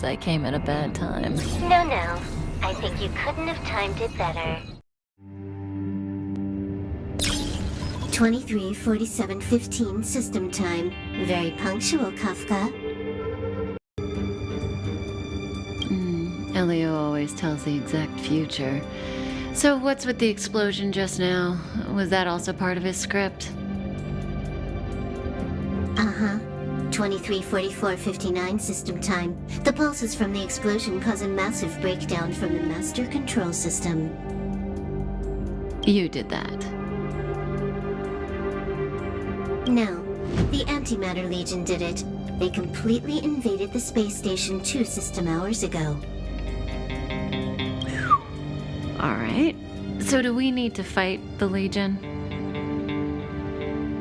I came at a bad time. No. I think you couldn't have timed it better. 23:47:15 system time. Very punctual, Kafka. Elio always tells the exact future. So what's with the explosion just now? Was that also part of his script? Uh-huh. 23:44:59 system time. The pulses from the explosion cause a massive breakdown from the master control system. You did that. No, the Antimatter Legion did it. They completely invaded the space station 2 system hours ago. Alright. So do we need to fight the Legion?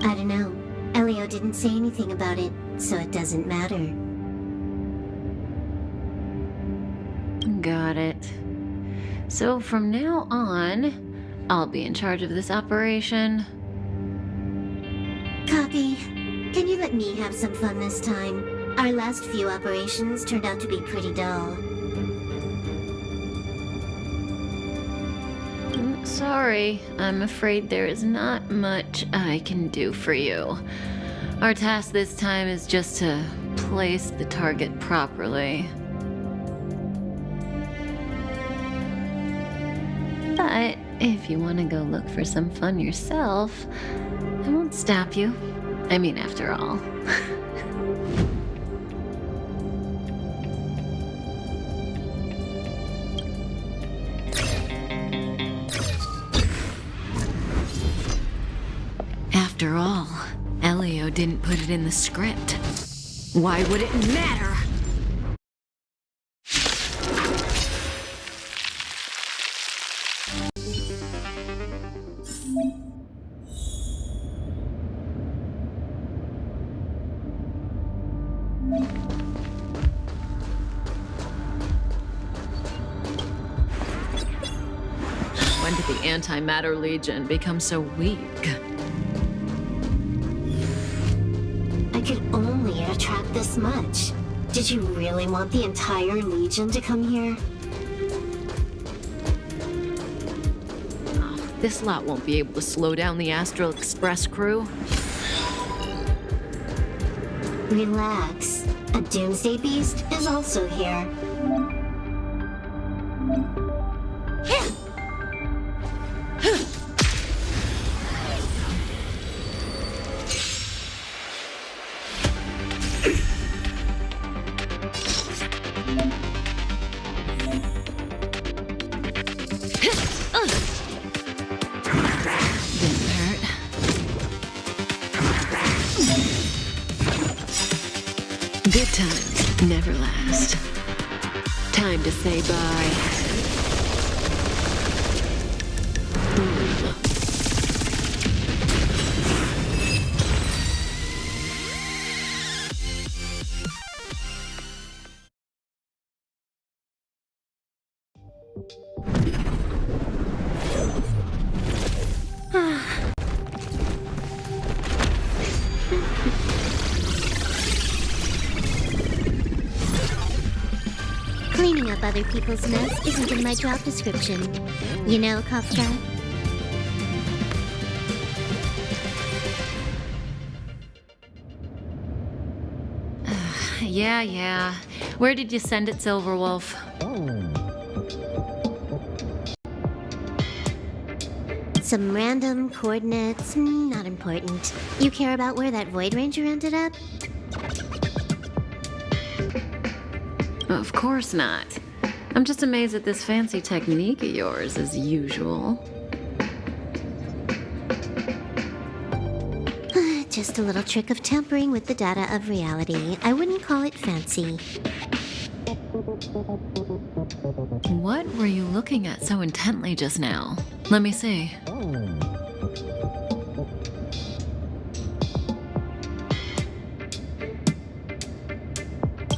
I don't know. Elio didn't say anything about it, so it doesn't matter. Got it. So from now on, I'll be in charge of this operation. Copy. Can you let me have some fun this time? Our last few operations turned out to be pretty dull. Sorry, I'm afraid there is not much I can do for you. Our task this time is just to place the target properly. But if you want to go look for some fun yourself, I won't stop you. I mean, after all. After all, Elio didn't put it in the script. Why would it matter? When did the Antimatter Legion become so weak? I could only attract this much. Did you really want the entire Legion to come here? Oh, this lot won't be able to slow down the Astral Express crew. Relax. A Doomsday Beast is also here. Didn't hurt. Good times never last. Time to say bye. Boom. Cleaning up other people's mess isn't in my job description. You know, Kafka? Yeah. Where did you send it, Silverwolf? Some random coordinates, not important. You care about where that Void Ranger ended up? Of course not. I'm just amazed at this fancy technique of yours, as usual. Just a little trick of tampering with the data of reality. I wouldn't call it fancy. What were you looking at so intently just now? Let me see.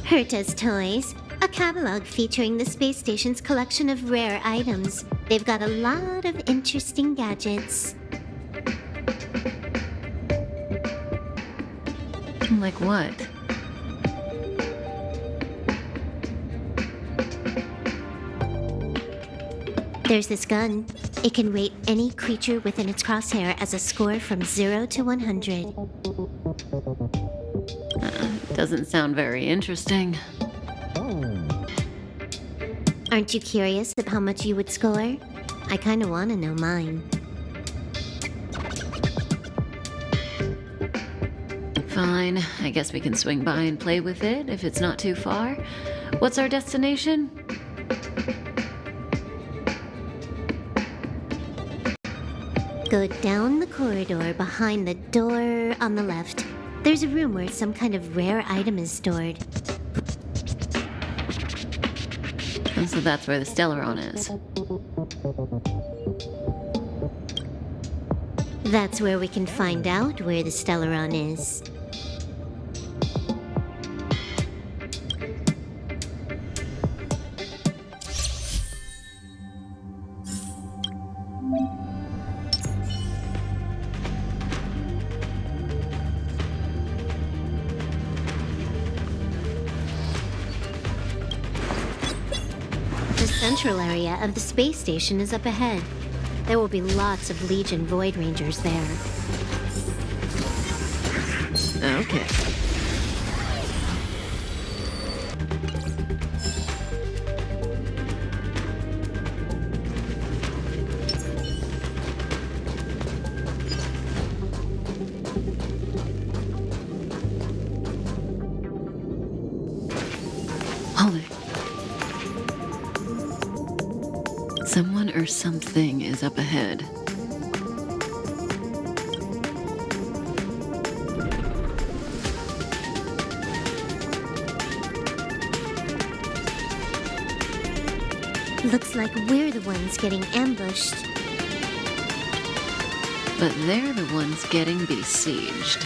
Herta's Toys, a catalog featuring the space station's collection of rare items. They've got a lot of interesting gadgets. Like what? There's this gun. It can rate any creature within its crosshair as a score from 0 to 100. Doesn't sound very interesting. Aren't you curious of how much you would score? I kinda wanna know mine. Fine, I guess we can swing by and play with it if it's not too far. What's our destination? Go down the corridor behind the door on the left. There's a room where some kind of rare item is stored. And so that's where the Stellaron is. That's where we can find out where the Stellaron is. The central area of the space station is up ahead. There will be lots of Legion Void Rangers there. Okay. Hold it. Someone or something is up ahead. Looks like we're the ones getting ambushed. But they're the ones getting besieged.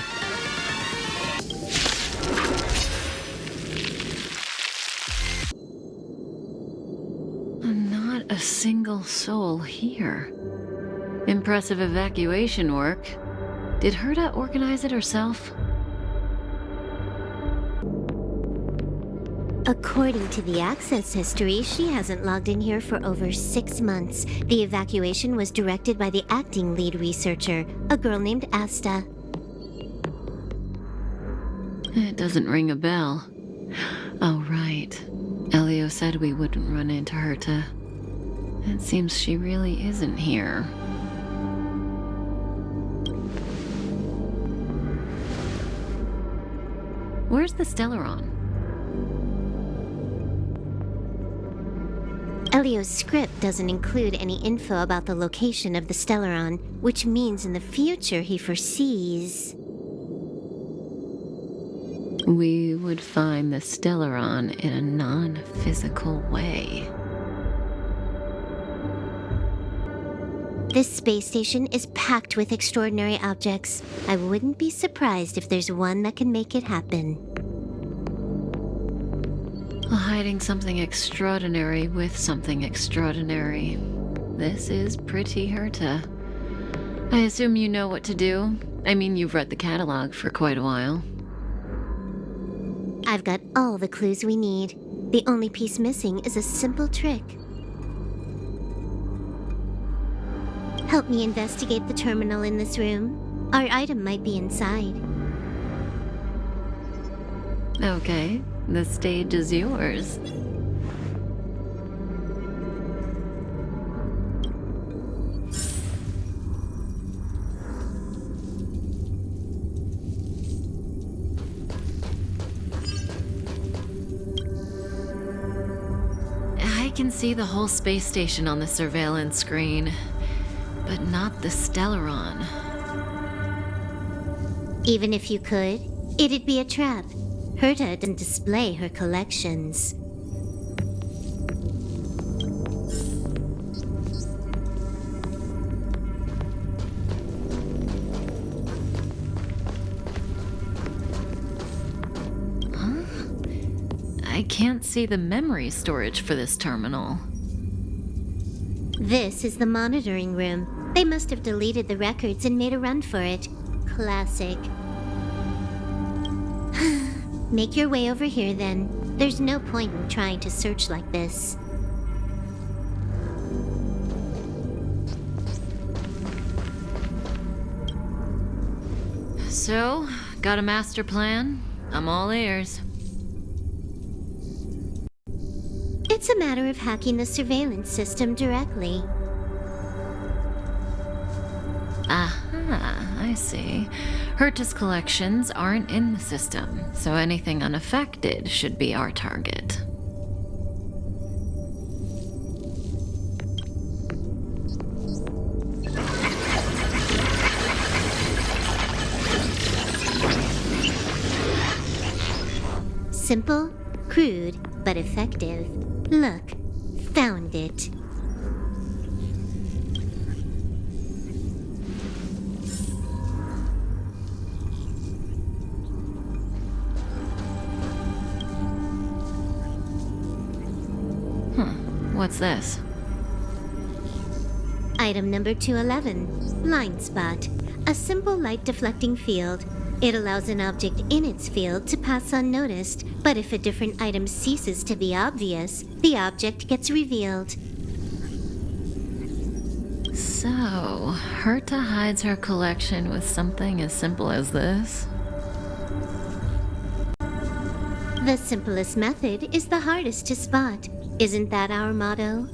Not a single soul here. Impressive evacuation work. Did Herta organize it herself? According to the access history, she hasn't logged in here for over 6 months. The evacuation was directed by the acting lead researcher, a girl named Asta. It doesn't ring a bell. Oh, right. Elio said we wouldn't run into Herta. It seems she really isn't here. Where's the Stellaron? Elio's script doesn't include any info about the location of the Stellaron, which means in the future he foresees... We would find the Stellaron in a non-physical way. This space station is packed with extraordinary objects. I wouldn't be surprised if there's one that can make it happen. Hiding something extraordinary with something extraordinary. This is pretty Herta. I assume you know what to do. I mean, you've read the catalog for quite a while. I've got all the clues we need. The only piece missing is a simple trick. Help me investigate the terminal in this room. Our item might be inside. Okay, the stage is yours. I can see the whole space station on the surveillance screen, but not the Stellaron. Even if you could, it'd be a trap. Herta doesn't display her collections. I can't see the memory storage for this terminal. This is the monitoring room. They must have deleted the records and made a run for it. Classic. Make your way over here then. There's no point in trying to search like this. So, got a master plan? I'm all ears. It's a matter of hacking the surveillance system directly. Aha, I see. Herta's collections aren't in the system, so anything unaffected should be our target. Simple, crude, but effective. Look, found it. What's this? Item number 211, Line Spot. A simple light deflecting field. It allows an object in its field to pass unnoticed, but if a different item ceases to be obvious, the object gets revealed. So, Herta hides her collection with something as simple as this? The simplest method is the hardest to spot. Isn't that our motto?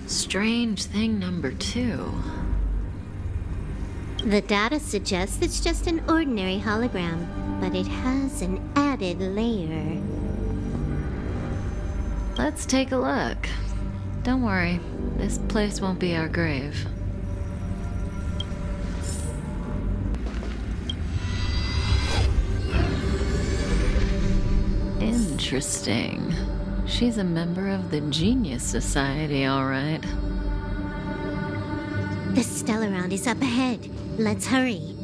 Strange thing number 2. The data suggests it's just an ordinary hologram, but it has an added layer. Let's take a look. Don't worry, this place won't be our grave. Interesting. She's a member of the Genius Society, all right. The Stellaround is up ahead. Let's hurry.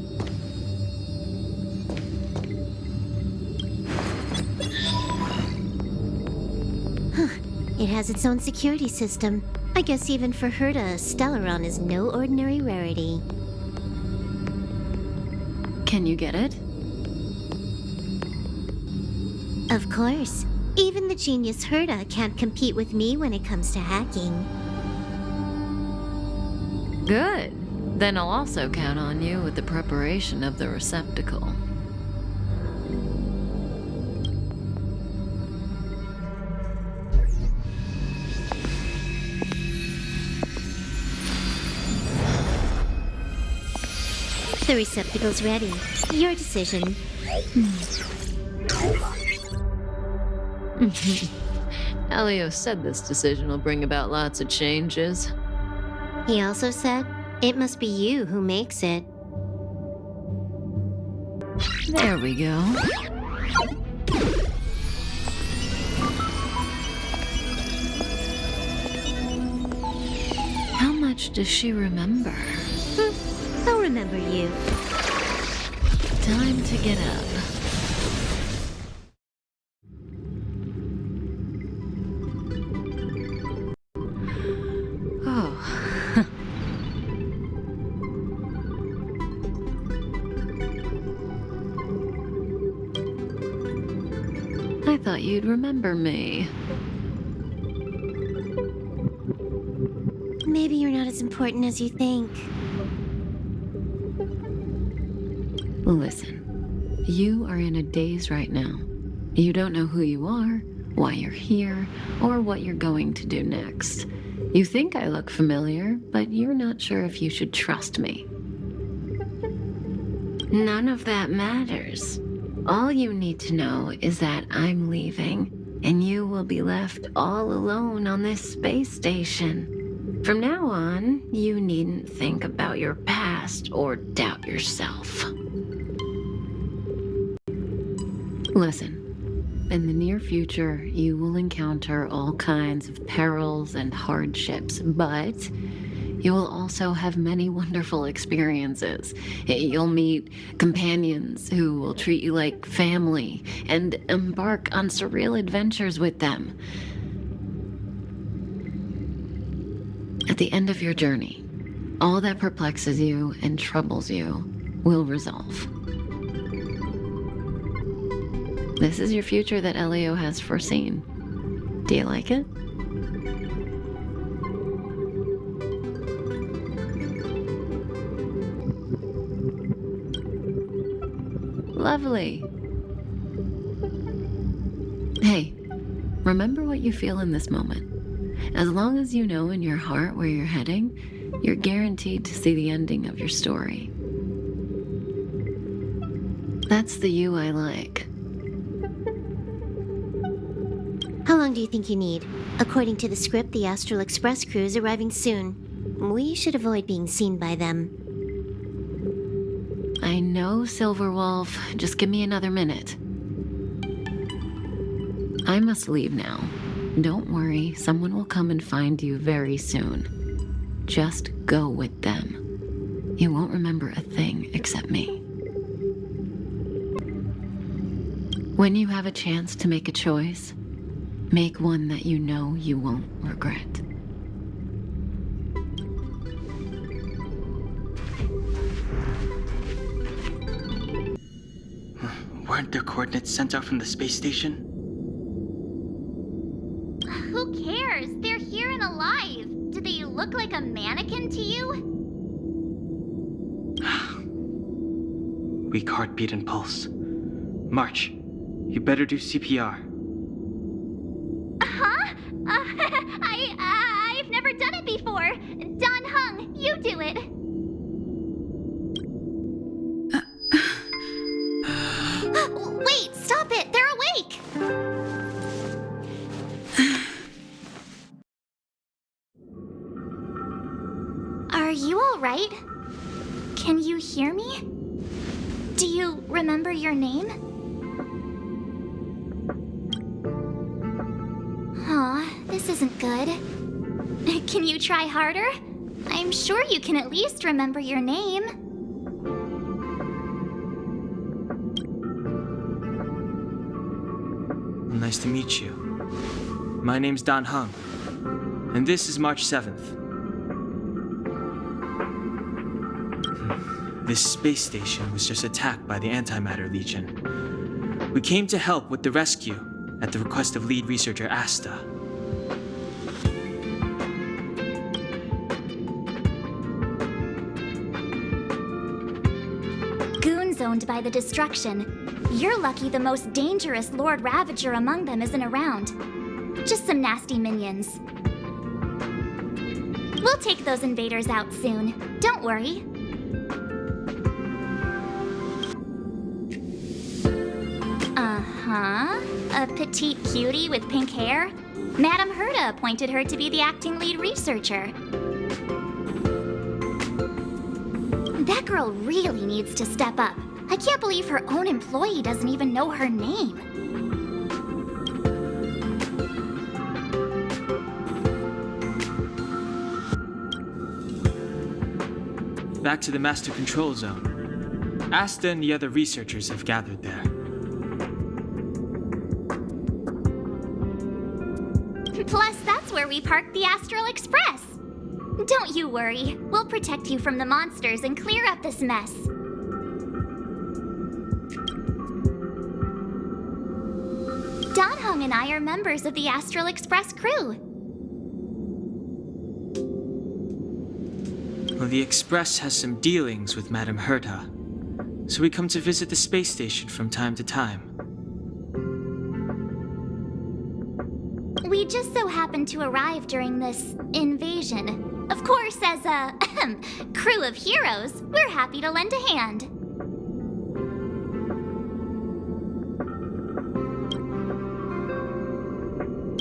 It has its own security system. I guess even for Herta, Stellaron is no ordinary rarity. Can you get it? Of course. Even the genius Herta can't compete with me when it comes to hacking. Good. Then I'll also count on you with the preparation of the receptacle. The receptacle's ready. Your decision. Elio said this decision will bring about lots of changes. He also said, it must be you who makes it. There we go. How much does she remember? I'll remember you. Time to get up. Oh. I thought you'd remember me. Maybe you're not as important as you think. Listen, you are in a daze right now. You don't know who you are, why you're here, or what you're going to do next. You think I look familiar, but you're not sure if you should trust me. None of that matters. All you need to know is that I'm leaving, and you will be left all alone on this space station. From now on, you needn't think about your past or doubt yourself. Listen, in the near future, you will encounter all kinds of perils and hardships, but you will also have many wonderful experiences. You'll meet companions who will treat you like family and embark on surreal adventures with them. At the end of your journey, all that perplexes you and troubles you will resolve. This is your future that Elio has foreseen. Do you like it? Lovely. Hey, remember what you feel in this moment. As long as you know in your heart where you're heading, you're guaranteed to see the ending of your story. That's the you I like. How long do you think you need? According to the script, the Astral Express crew is arriving soon. We should avoid being seen by them. I know, Silverwolf. Just give me another minute. I must leave now. Don't worry, someone will come and find you very soon. Just go with them. You won't remember a thing except me. When you have a chance to make a choice, make one that you know you won't regret. Weren't their coordinates sent out from the space station? Who cares? They're here and alive. Do they look like a mannequin to you? Weak heartbeat and pulse. March, you better do CPR. Huh? I've never done it before. Don Hung, you do it. Wait, stop it! They're awake! Are you all right? Can you hear me? Do you remember your name? Aw, this isn't good. Can you try harder? I'm sure you can at least remember your name. Well, nice to meet you. My name's Don Hung, and this is March 7th. This space station was just attacked by the Antimatter Legion. We came to help with the rescue at the request of lead researcher Asta. Goons owned by the destruction. You're lucky the most dangerous Lord Ravager among them isn't around. Just some nasty minions. We'll take those invaders out soon. Don't worry. Uh-huh. A petite cutie with pink hair? Madame Herta appointed her to be the acting lead researcher. That girl really needs to step up. I can't believe her own employee doesn't even know her name. Back to the Master Control Zone. Asta and the other researchers have gathered there. Plus, that's where we parked the Astral Express. Don't you worry. We'll protect you from the monsters and clear up this mess. Don Hung and I are members of the Astral Express crew. Well, the Express has some dealings with Madame Herta, so we come to visit the space station from time to time. We just so happened to arrive during this invasion. Of course, as a crew of heroes, we're happy to lend a hand.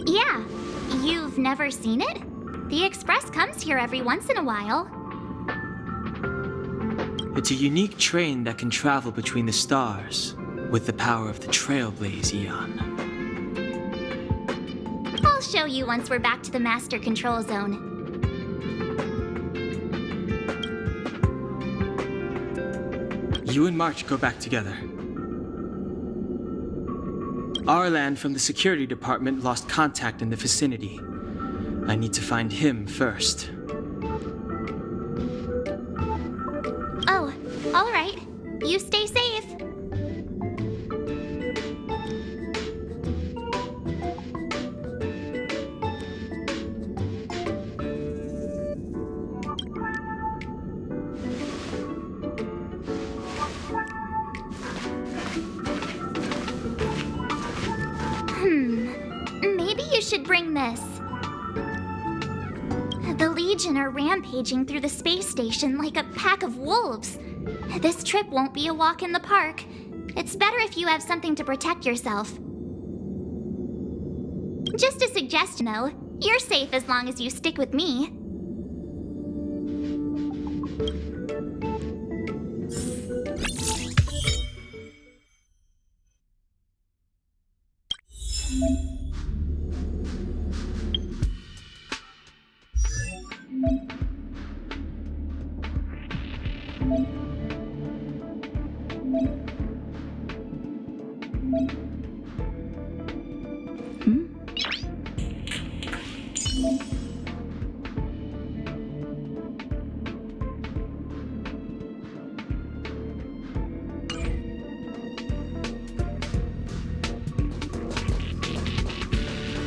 Yeah, you've never seen it? The Express comes here every once in a while. It's a unique train that can travel between the stars with the power of the Trailblaze Eon. I'll show you once we're back to the Master Control Zone. You and March go back together. Arlan from the security department lost contact in the vicinity. I need to find him first. You stay safe. Maybe you should bring this. The Legion are rampaging through the space station like a pack of wolves. This trip won't be a walk in the park. It's better if you have something to protect yourself. Just a suggestion, though. You're safe as long as you stick with me.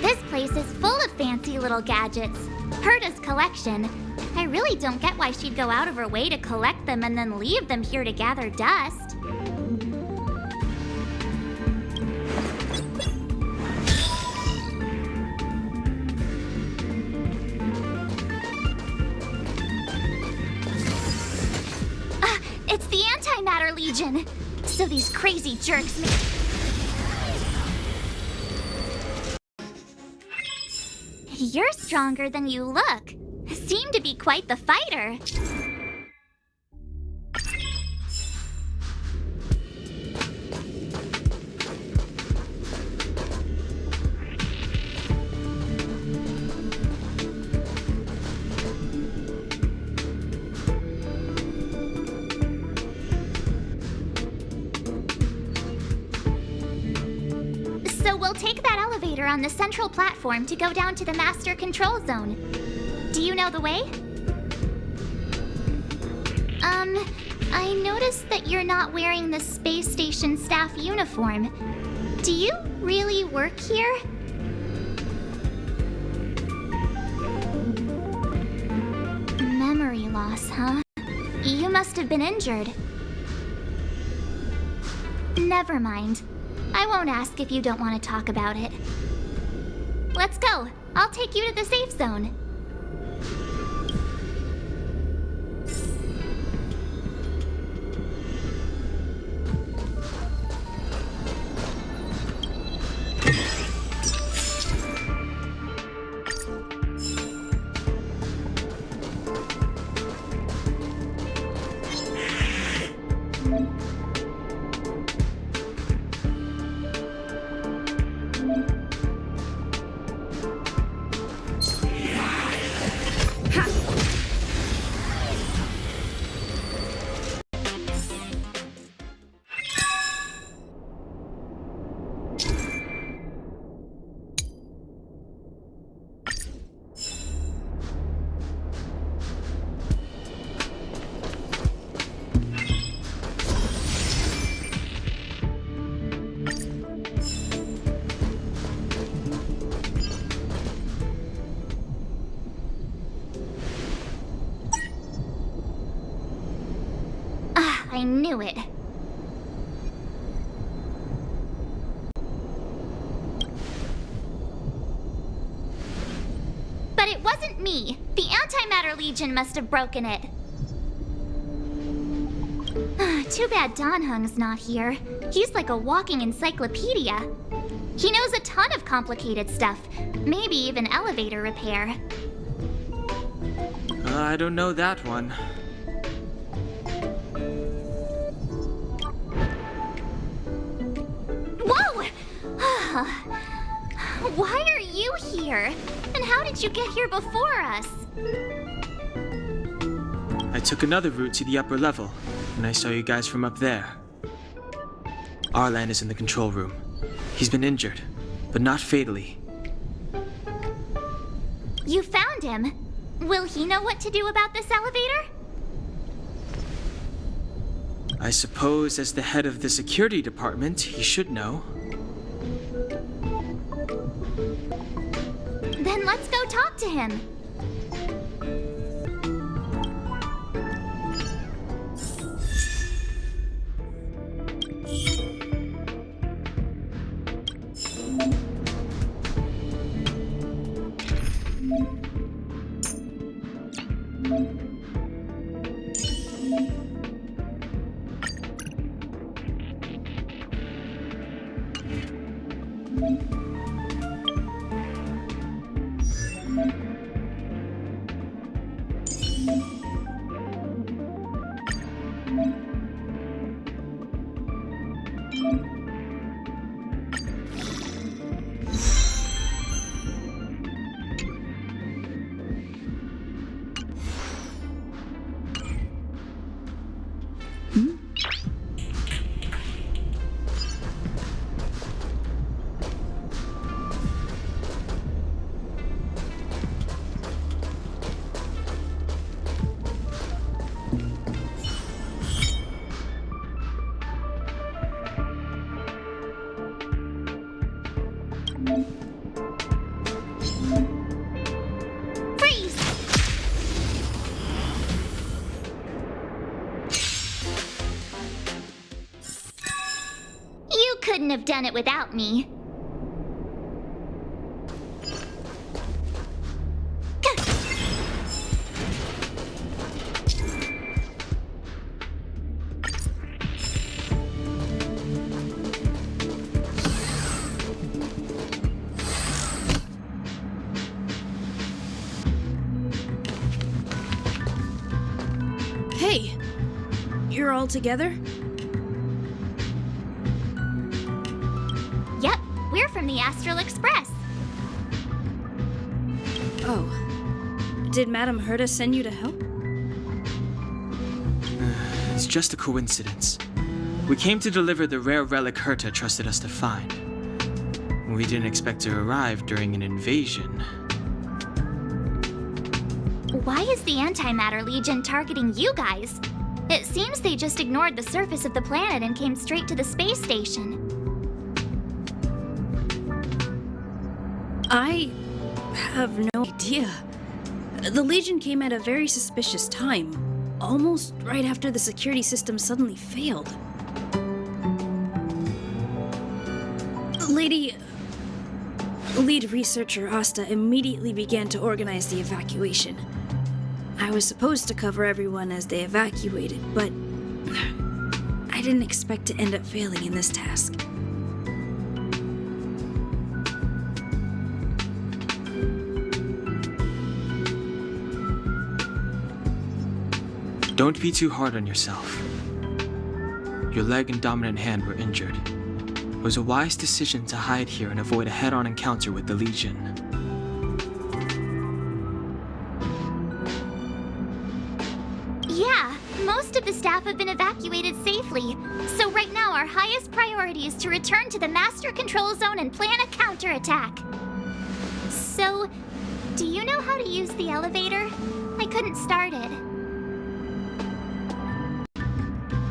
This place is full of fancy little gadgets. Herta's collection. I really don't get why she'd go out of her way to collect them and then leave them here to gather dust. It's the Antimatter Legion. So these crazy jerks You're stronger than you look. Seem to be quite the fighter. So we'll take that elevator on the central platform to go down to the master control zone. Do you know the way? I noticed that you're not wearing the space station staff uniform. Do you really work here? Memory loss, huh? You must have been injured. Never mind. I won't ask if you don't want to talk about it. Let's go. I'll take you to the safe zone. I knew it. But it wasn't me. The Antimatter Legion must have broken it. Too bad Danhung's not here. He's like a walking encyclopedia. He knows a ton of complicated stuff. Maybe even elevator repair. I don't know that one. Why are you here? And how did you get here before us? I took another route to the upper level, and I saw you guys from up there. Arlan is in the control room. He's been injured, but not fatally. You found him. Will he know what to do about this elevator? I suppose as the head of the security department, he should know. Then let's go talk to him. Freeze! You couldn't have done it without me. Hey! You're all together? Yep, we're from the Astral Express. Oh. Did Madame Herta send you to help? It's just a coincidence. We came to deliver the rare relic Herta trusted us to find. We didn't expect to arrive during an invasion. Why is the Antimatter Legion targeting you guys? It seems they just ignored the surface of the planet and came straight to the space station. I have no idea. The Legion came at a very suspicious time, almost right after the security system suddenly failed. Lead researcher Asta immediately began to organize the evacuation. I was supposed to cover everyone as they evacuated, but I didn't expect to end up failing in this task. Don't be too hard on yourself. Your leg and dominant hand were injured. It was a wise decision to hide here and avoid a head-on encounter with the Legion. Yeah, most of the staff have been evacuated safely. So right now our highest priority is to return to the Master Control Zone and plan a counterattack. So, do you know how to use the elevator? I couldn't start it.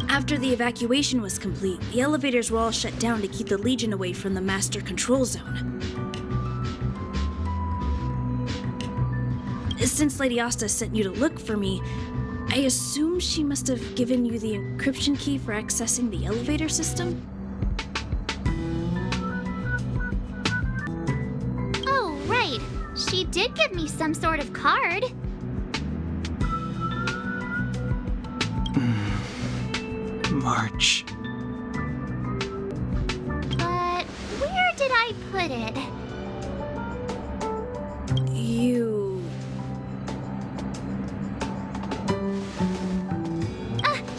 After the evacuation was complete, the elevators were all shut down to keep the Legion away from the Master Control Zone. Since Lady Asta sent you to look for me, I assume she must have given you the encryption key for accessing the elevator system? Oh, right. She did give me some sort of card. March. But where did I put it? You...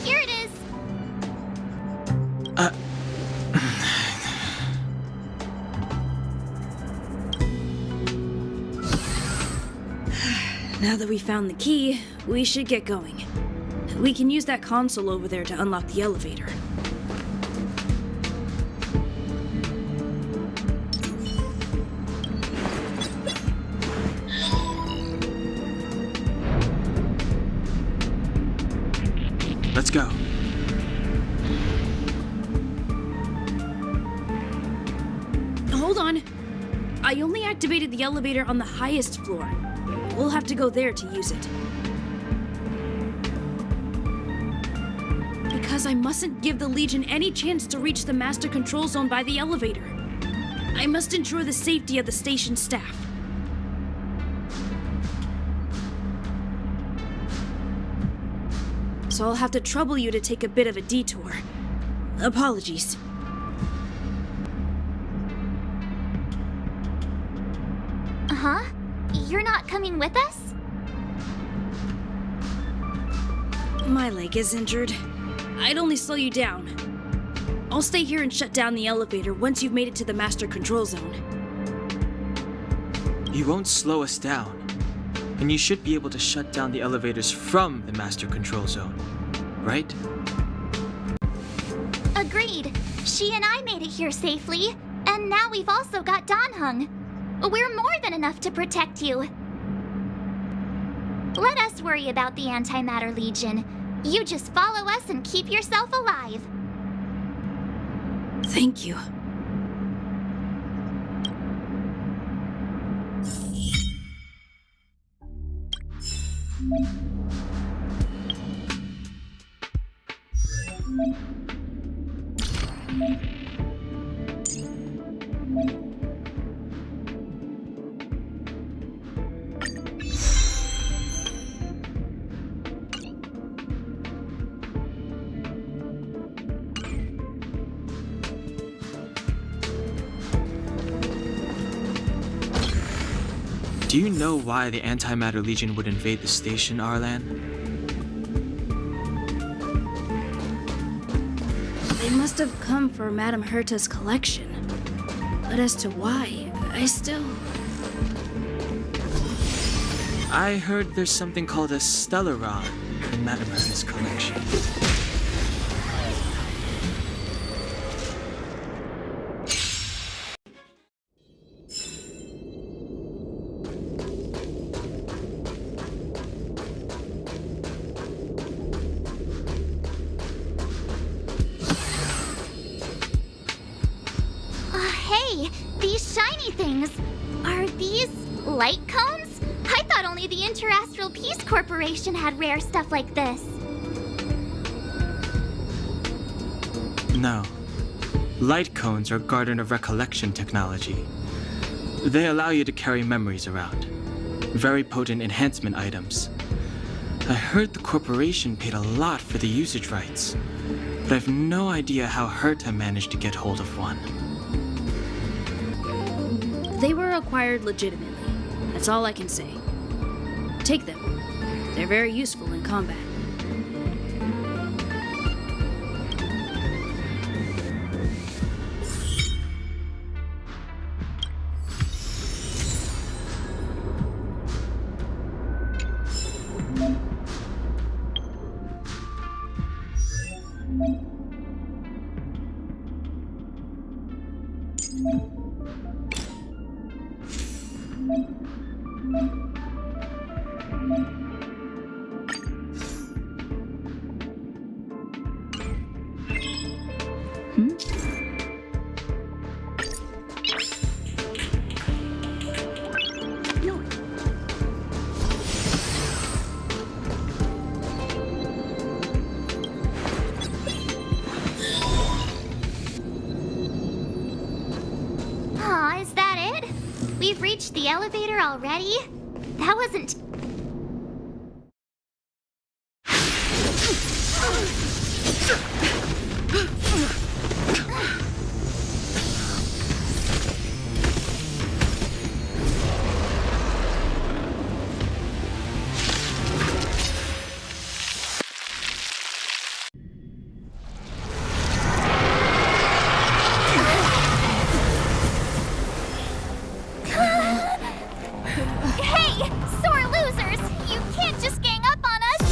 Here it is. Now that we found the key, we should get going. We can use that console over there to unlock the elevator. Let's go. I only activated the elevator on the highest floor. We'll have to go there to use it. Because I mustn't give the Legion any chance to reach the Master Control Zone by the elevator. I must ensure the safety of the station staff. So I'll have to trouble you to take a bit of a detour. Apologies. Huh? You're not coming with us? My leg is injured. I'd only slow you down. I'll stay here and shut down the elevator once you've made it to the Master Control Zone. You won't slow us down. And you should be able to shut down the elevators from the Master Control Zone, right? Agreed. She and I made it here safely, and now we've also got Danhung. We're more than enough to protect you. Let us worry about the Antimatter Legion. You just follow us and keep yourself alive. Thank you. Do you know why the Antimatter Legion would invade the station, Arlan? They must have come for Madame Herta's collection. But as to why, I still... I heard there's something called a Stellaron in Madame Herta's collection. Hey, these shiny things. Are these light cones? I thought only the Interastral Peace Corporation had rare stuff like this. No. Light cones are Garden of Recollection technology. They allow you to carry memories around. Very potent enhancement items. I heard the corporation paid a lot for the usage rights, but I've no idea how Herta managed to get hold of one. They were acquired legitimately. That's all I can say. Take them. They're very useful in combat. Aw, is that it? We've reached the elevator already? That wasn't... Hey, sore losers! You can't just gang up on us!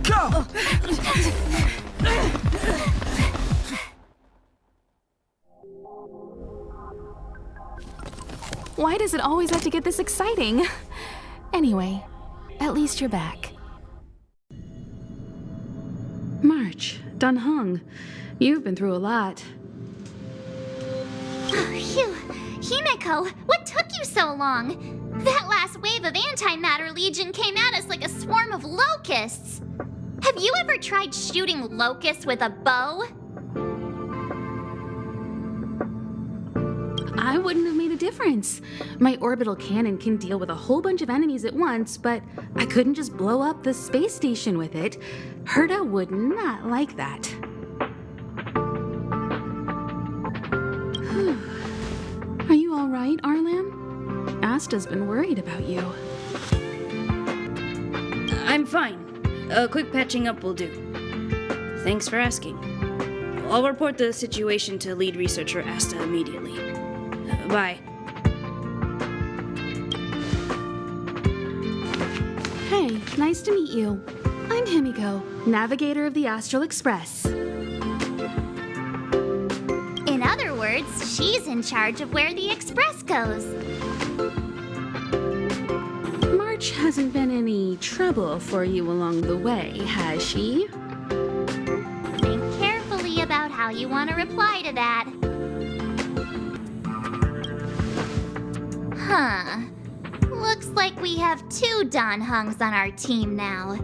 Go! Why does it always have to get this exciting? Anyway, at least you're back. March, Dunhung, you've been through a lot. Oh, phew. Himeko, what took you so long? That last wave of antimatter legion came at us like a swarm of locusts. Have you ever tried shooting locusts with a bow? I wouldn't have made a difference. My orbital cannon can deal with a whole bunch of enemies at once, but I couldn't just blow up the space station with it. Herta would not like that. Are you all right, Arlan? Asta's been worried about you. I'm fine. A quick patching up will do. Thanks for asking. I'll report the situation to lead researcher Asta immediately. Bye. Hey, nice to meet you. I'm Himiko, navigator of the Astral Express. In other words, she's in charge of where the express goes. March hasn't been any trouble for you along the way, has she? Think carefully about how you want to reply to that. Huh. Looks like we have 2 Donhungs on our team now.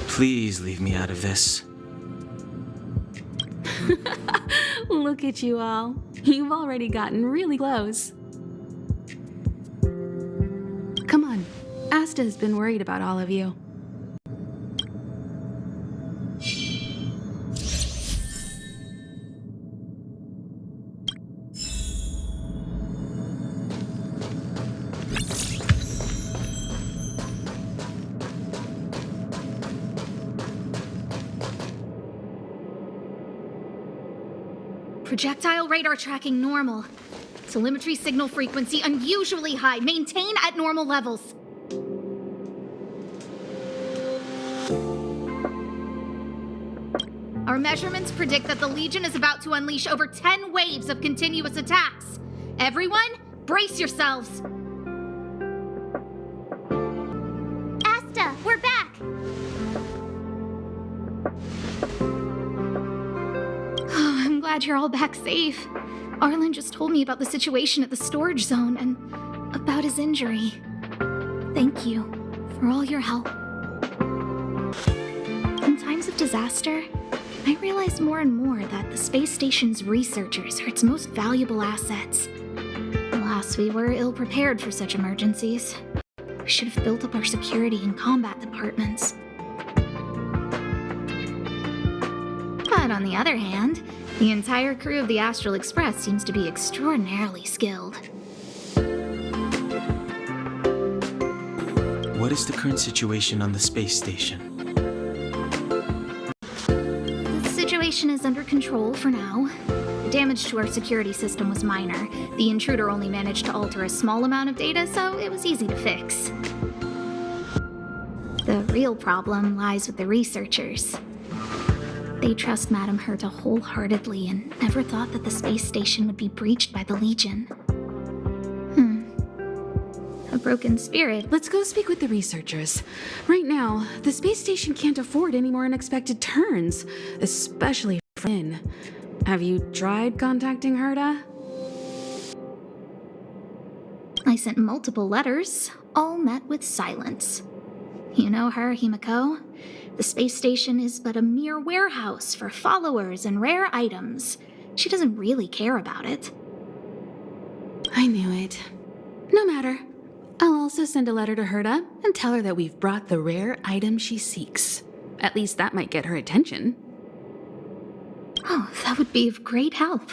Please leave me out of this. Look at you all. You've already gotten really close. Come on. Asta's been worried about all of you. Projectile radar tracking normal. Telemetry signal frequency unusually high. Maintain at normal levels. Our measurements predict that the Legion is about to unleash over 10 waves of continuous attacks. Everyone, brace yourselves. Asta, we're back! Oh, I'm glad you're all back safe. Arlen just told me about the situation at the storage zone and about his injury. Thank you for all your help. In times of disaster, I realize more and more that the space station's researchers are its most valuable assets. Alas, we were ill-prepared for such emergencies. We should have built up our security and combat departments. But on the other hand, the entire crew of the Astral Express seems to be extraordinarily skilled. What is the current situation on the space station? The situation is under control for now. The damage to our security system was minor. The intruder only managed to alter a small amount of data, so it was easy to fix. The real problem lies with the researchers. They trust Madame Herta wholeheartedly and never thought that the space station would be breached by the Legion. A broken spirit. Let's go speak with the researchers. Right now, the space station can't afford any more unexpected turns, especially for Lynn. Have you tried contacting Herta? I sent multiple letters, all met with silence. You know her, Himiko? The space station is but a mere warehouse for followers and rare items. She doesn't really care about it. I knew it. No matter. I'll also send a letter to Herta and tell her that we've brought the rare item she seeks. At least that might get her attention. Oh, that would be of great help.